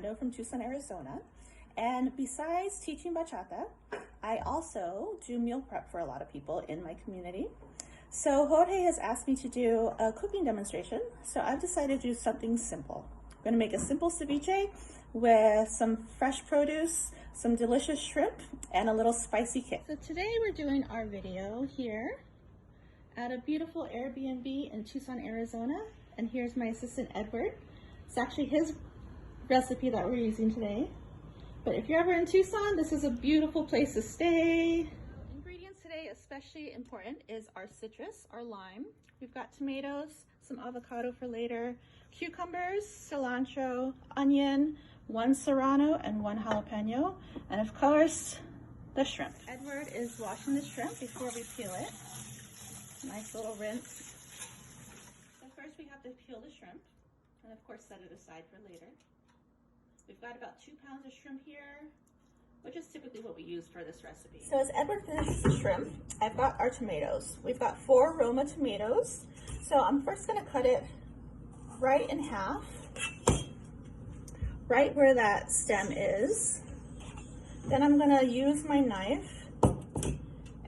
Sando from Tucson, Arizona. And besides teaching bachata, I also do meal prep for a lot of people in my community. So Jorge has asked me to do a cooking demonstration, so I've decided to do something simple. I'm gonna make a simple ceviche with some fresh produce, some delicious shrimp, and a little spicy kick. So today we're doing our video here at a beautiful Airbnb in Tucson, Arizona. And here's my assistant, Edward. It's actually his recipe that we're using today. But if you're ever in Tucson, this is a beautiful place to stay. Ingredients today, especially important, is our citrus, our lime. We've got tomatoes, some avocado for later, cucumbers, cilantro, onion, 1 serrano and 1 jalapeno, and of course, the shrimp. Edward is washing the shrimp before we peel it. Nice little rinse. So first we have to peel the shrimp, and of course set it aside for later. We've got about 2 pounds of shrimp here, which is typically what we use for this recipe. So as Edward finishes the shrimp, I've got our tomatoes. We've got 4 Roma tomatoes. So I'm first gonna cut it right in half, right where that stem is. Then I'm gonna use my knife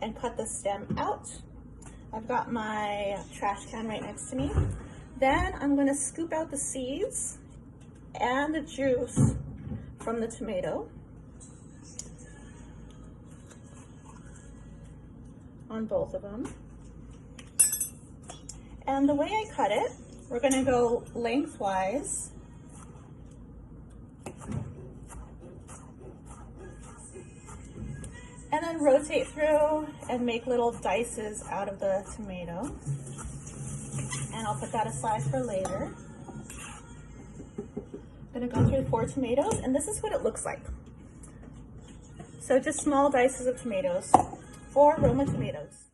and cut the stem out. I've got my trash can right next to me. Then I'm gonna scoop out the seeds and the juice from the tomato on both of them. And the way I cut it, we're gonna go lengthwise. And then rotate through and make little dices out of the tomato. And I'll put that aside for later. I'm gonna go through 4 tomatoes, and this is what it looks like. So just small dices of tomatoes, 4 Roma tomatoes.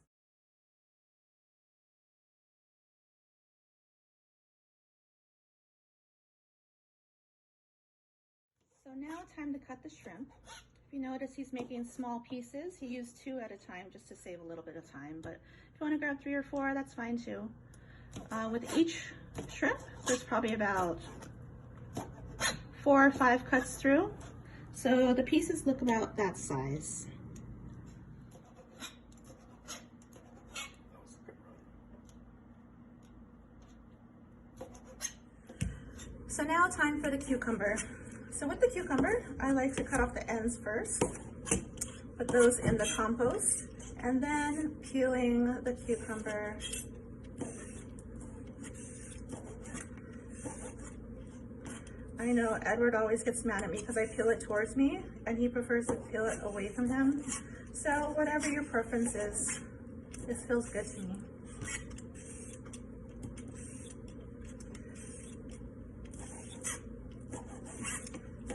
So now time to cut the shrimp. If you notice, he's making small pieces. He used 2 at a time just to save a little bit of time, but if you want to grab 3 or 4, that's fine too. With each shrimp, there's probably about 4 or 5 cuts through. So the pieces look about that size. So now time for the cucumber. So with the cucumber, I like to cut off the ends first, put those in the compost, and then peeling the cucumber. I know Edward always gets mad at me because I peel it towards me, and he prefers to peel it away from him. So whatever your preference is, this feels good to me.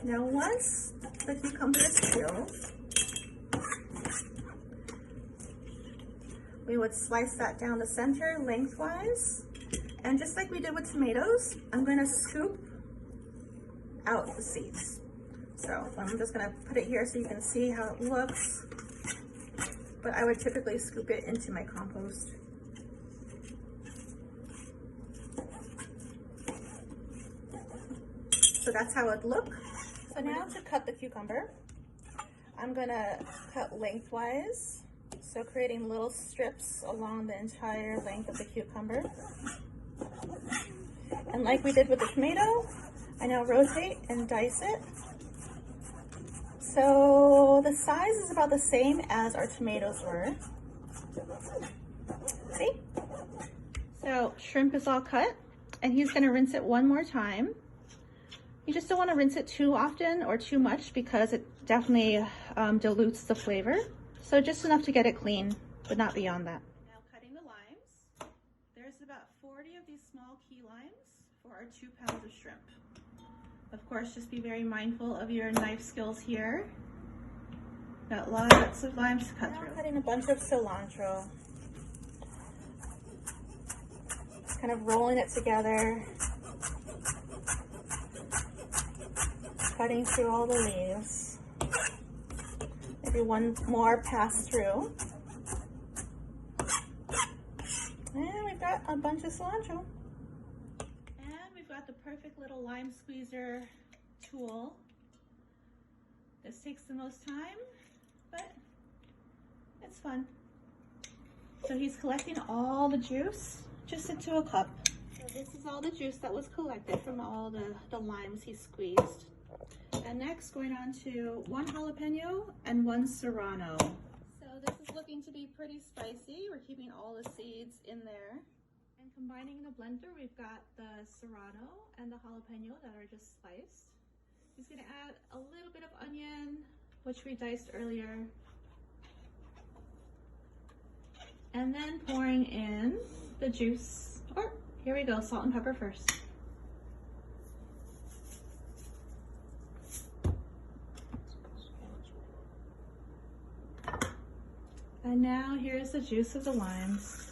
Now once the cucumber is peeled, we would slice that down the center lengthwise. And just like we did with tomatoes, I'm gonna scoop out the seeds. So I'm just gonna put it here so you can see how it looks. But I would typically scoop it into my compost. So that's how it would look. So now to cut the cucumber, I'm gonna cut lengthwise. So creating little strips along the entire length of the cucumber. And like we did with the tomato, I now rotate and dice it. So the size is about the same as our tomatoes were. See? So shrimp is all cut, and he's gonna rinse it 1 more time. You just don't want to rinse it too often or too much because it definitely dilutes the flavor. So just enough to get it clean, but not beyond that. Now cutting the limes. There's about 40 of these small key limes for our 2 pounds of shrimp. Of course, just be very mindful of your knife skills here. Got lots of limes to cut through. Now cutting a bunch of cilantro. Just kind of rolling it together. Cutting through all the leaves. Maybe 1 more pass through. And we've got a bunch of cilantro. And we've got the perfect little lime squeezer tool. This takes the most time, but it's fun. So he's collecting all the juice just into a cup. So this is all the juice that was collected from all the limes he squeezed. And next, going on to 1 jalapeno and 1 serrano. So this is looking to be pretty spicy. We're keeping all the seeds in there. And combining in the blender, we've got the serrano and the jalapeno that are just spiced. He's gonna add a little bit of onion, which we diced earlier. And then pouring in the juice. Or, here we go, salt and pepper first. And now here's the juice of the limes.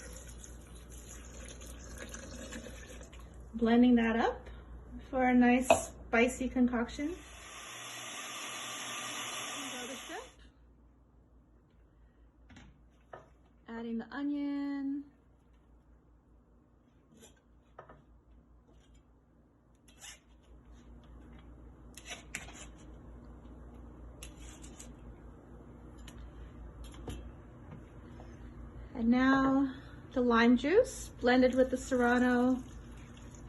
Blending that up for a nice spicy concoction. Go to shrimp. Adding the onion. And now the lime juice blended with the serrano,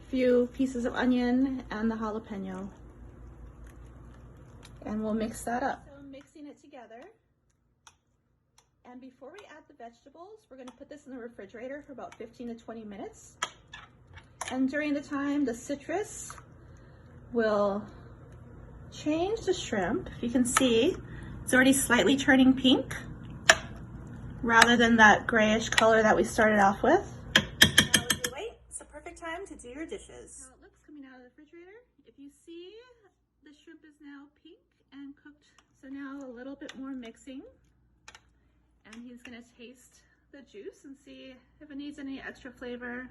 few pieces of onion, and the jalapeno. And we'll mix that up. So mixing it together. And before we add the vegetables, we're gonna put this in the refrigerator for about 15 to 20 minutes. And during the time, the citrus will change the shrimp. You can see it's already slightly turning pink, rather than that grayish color that we started off with. Now as you wait, it's the perfect time to do your dishes. How it looks coming out of the refrigerator. If you see, the shrimp is now pink and cooked. So now a little bit more mixing. And he's gonna taste the juice and see if it needs any extra flavor.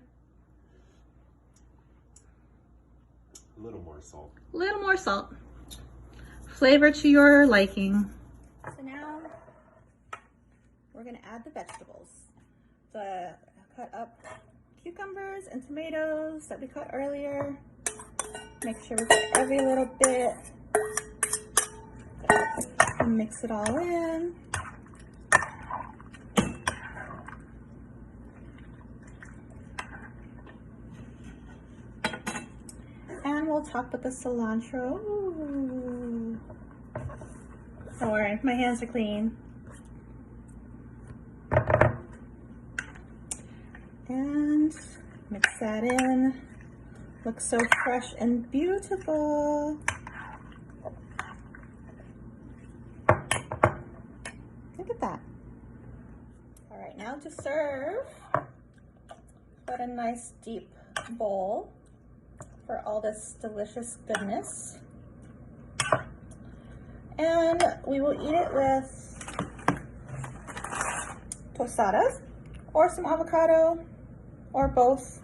A little more salt. A little more salt. Flavor to your liking. So now we're gonna add the vegetables. The cut up cucumbers and tomatoes that we cut earlier. Make sure we put every little bit. And mix it all in. And we'll top with the cilantro. Ooh. Don't worry, my hands are clean. And mix that in. Looks so fresh and beautiful. Look at that. All right, now to serve. Got a nice deep bowl for all this delicious goodness. And we will eat it with tostadas or some avocado or both.